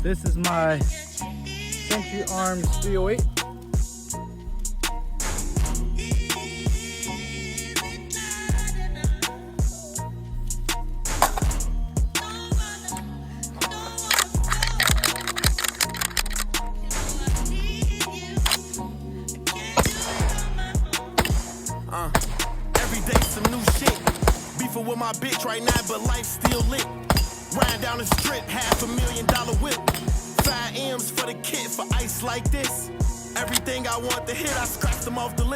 This is my Century Arms 308. Every day some new shit. Beefing with my bitch right now, but life still lit. Riding down the strip, $500,000 whip. 5 M's for the kid for ice like this. Everything I want to hit, I scratched them off the list.